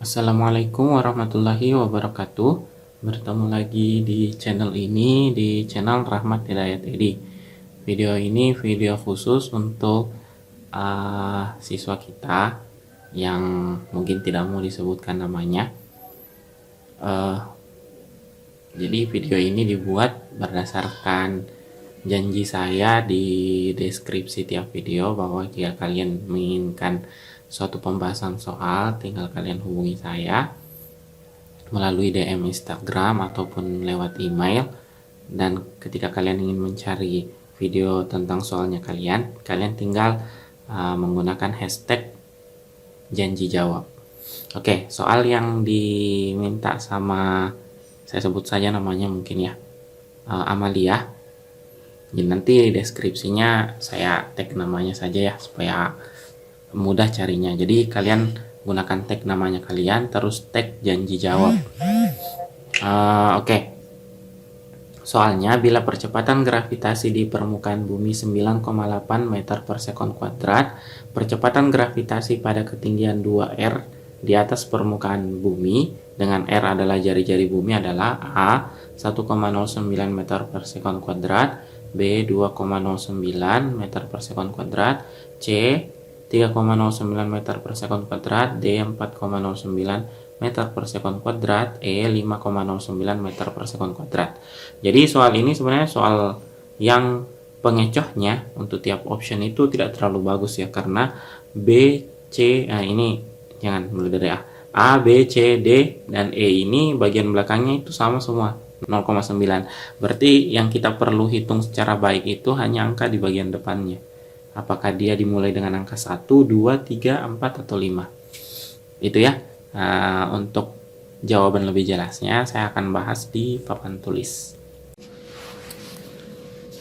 Assalamualaikum warahmatullahi wabarakatuh. Bertemu lagi di channel ini, di channel Rahmat Hidayat Edi. Video ini video khusus untuk siswa kita yang mungkin tidak mau disebutkan namanya. Jadi video ini dibuat berdasarkan janji saya di deskripsi tiap video bahwa jika kalian menginginkan suatu pembahasan soal, tinggal kalian hubungi saya melalui DM Instagram ataupun lewat email. Dan ketika kalian ingin mencari video tentang soalnya kalian tinggal menggunakan hashtag janji jawab. Oke, soal yang diminta sama, saya sebut saja namanya mungkin ya, Amalia. Jadi nanti deskripsinya saya tag namanya saja ya, supaya mudah carinya. Jadi kalian gunakan tag namanya kalian, terus tag janji jawab. Oke. Soalnya, bila percepatan gravitasi di permukaan bumi 9,8 meter per sekon kuadrat, percepatan gravitasi pada ketinggian 2R di atas permukaan bumi dengan R adalah jari-jari bumi adalah A. 1,09 meter per sekon kuadrat, B. 2,09 meter per sekon kuadrat, C. 3,09 meter per sekon kuadrat, D. 4,09 meter per sekon kuadrat, E. 5,09 meter per sekon kuadrat. Jadi soal ini sebenarnya soal yang pengecohnya untuk tiap option itu tidak terlalu bagus ya, karena B, C, ini jangan mulai dari A, B, C, D, dan E ini bagian belakangnya itu sama semua 0,9. Berarti yang kita perlu hitung secara baik itu hanya angka di bagian depannya. Apakah dia dimulai dengan angka 1, 2, 3, 4, atau 5. Itu ya. Untuk jawaban lebih jelasnya saya akan bahas di papan tulis.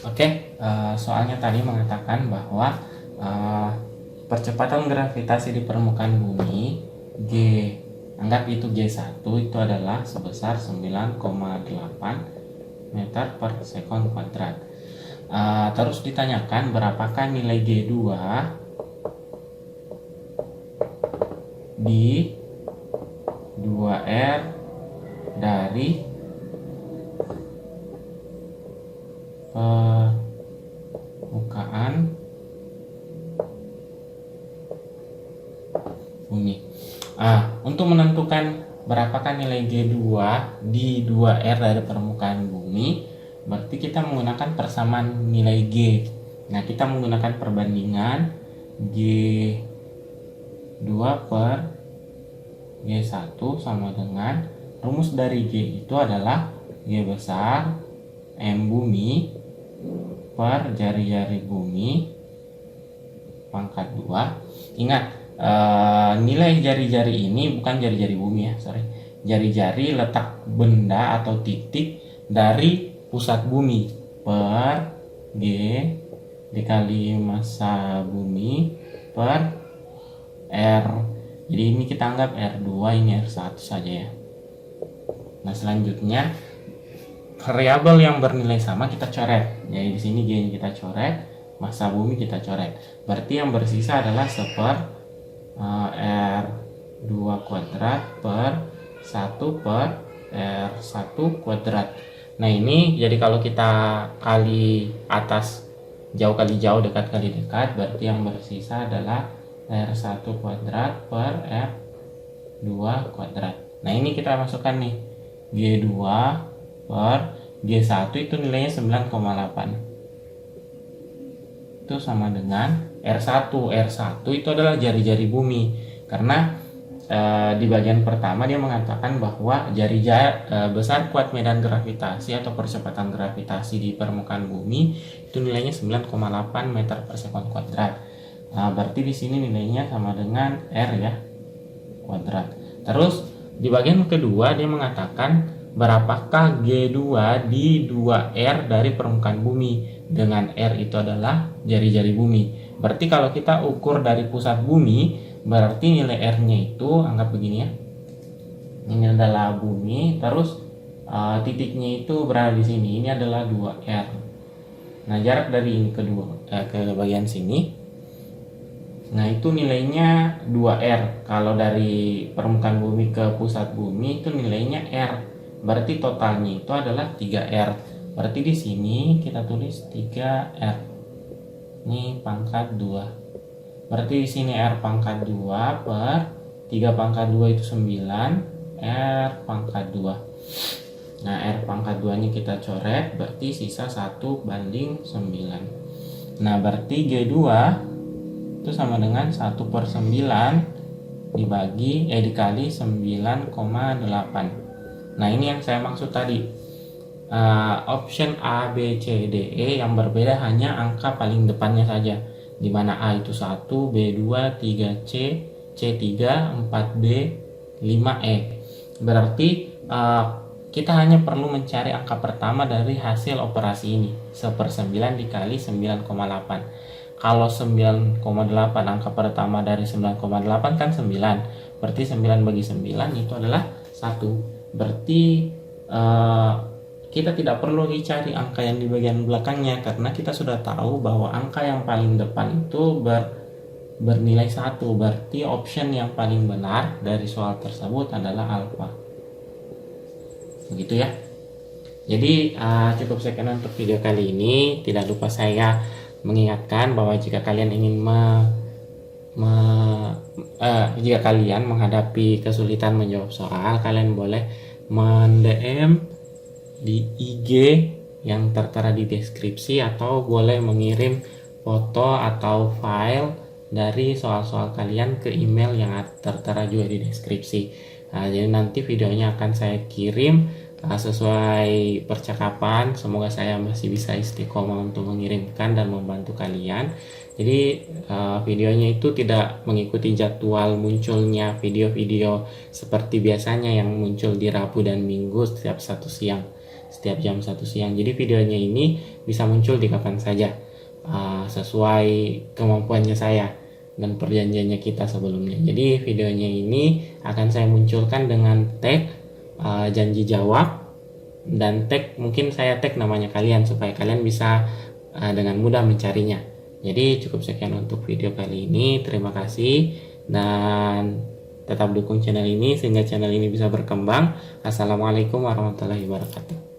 Oke, soalnya tadi mengatakan bahwa percepatan gravitasi di permukaan bumi G, anggap itu G1, itu adalah sebesar 9,8 meter per sekon kuadrat. Terus ditanyakan berapakah nilai G2 di 2R dari permukaan bumi. Untuk menentukan berapakah nilai G2 di 2R dari permukaan bumi, berarti kita menggunakan persamaan nilai G. Nah, kita menggunakan perbandingan G2 per G1 sama dengan rumus dari G itu adalah G besar M bumi per jari-jari bumi pangkat 2. Ingat, nilai jari-jari ini bukan jari-jari bumi ya, jari-jari letak benda atau titik dari pusat bumi per G dikali massa bumi per R. Jadi ini kita anggap R2, ini R1 saja ya. Nah, selanjutnya variabel yang bernilai sama kita coret. Jadi di sini G-nya kita coret, massa bumi kita coret. Berarti yang bersisa adalah R2 kuadrat per 1 per R1 kuadrat. Nah, ini jadi kalau kita kali atas jauh kali jauh, dekat kali dekat, berarti yang bersisa adalah R1 kuadrat per R2 kuadrat. Nah, ini kita masukkan nih G2 per G1 itu nilainya 9,8. Itu sama dengan R1. R1 itu adalah jari-jari bumi. Karena di bagian pertama dia mengatakan bahwa jari-jari besar kuat medan gravitasi atau percepatan gravitasi di permukaan bumi itu nilainya 9,8 meter per sekon kuadrat. Berarti di sini nilainya sama dengan R ya kuadrat. Terus di bagian kedua dia mengatakan berapakah G2 di 2R dari permukaan bumi, dengan R itu adalah jari-jari bumi. Berarti kalau kita ukur dari pusat bumi, berarti nilai R-nya itu anggap begini ya. Ini adalah bumi, terus titiknya itu berada di sini. Ini adalah 2R. Nah, jarak dari ini ke bagian sini Nah, itu nilainya 2R. Kalau dari permukaan bumi ke pusat bumi itu nilainya R. Berarti totalnya itu adalah 3R. Berarti di sini kita tulis 3R. Ini pangkat 2. Berarti di sini R pangkat 2 per 3 pangkat 2 itu 9, R pangkat 2. Nah, R pangkat 2 nya kita coret, berarti sisa 1/9. Nah, berarti G2 itu sama dengan 1/9 dikali 9,8. Nah, ini yang saya maksud tadi. Option A, B, C, D, E yang berbeda hanya angka paling depannya saja, di mana A itu 1, B2, 3C, C3, 4B, 5E. Berarti kita hanya perlu mencari angka pertama dari hasil operasi ini, 1/9 dikali 9,8. Kalau 9,8 angka pertama dari 9,8 kan 9. Berarti 9 bagi 9 itu adalah 1. Berarti kita tidak perlu dicari angka yang di bagian belakangnya, karena kita sudah tahu bahwa angka yang paling depan itu bernilai 1. Berarti option yang paling benar dari soal tersebut adalah alfa. Begitu ya. Jadi cukup sekian untuk video kali ini. Tidak lupa saya mengingatkan bahwa jika kalian ingin jika kalian menghadapi kesulitan menjawab soal, kalian boleh men-DM di IG yang tertera di deskripsi, atau boleh mengirim foto atau file dari soal-soal kalian ke email yang tertera juga di deskripsi. Jadi nanti videonya akan saya kirim sesuai percakapan. Semoga saya masih bisa istiqomah untuk mengirimkan dan membantu kalian. Jadi videonya itu tidak mengikuti jadwal munculnya video-video seperti biasanya yang muncul di Rabu dan Minggu setiap jam 1 siang. Jadi videonya ini bisa muncul di kapan saja sesuai kemampuannya saya dan perjanjiannya kita sebelumnya. Jadi videonya ini akan saya munculkan dengan tag janji jawab, dan tag mungkin saya tag namanya kalian supaya kalian bisa dengan mudah mencarinya. Jadi cukup sekian untuk video kali ini. Terima kasih dan tetap dukung channel ini sehingga channel ini bisa berkembang. Assalamualaikum warahmatullahi wabarakatuh.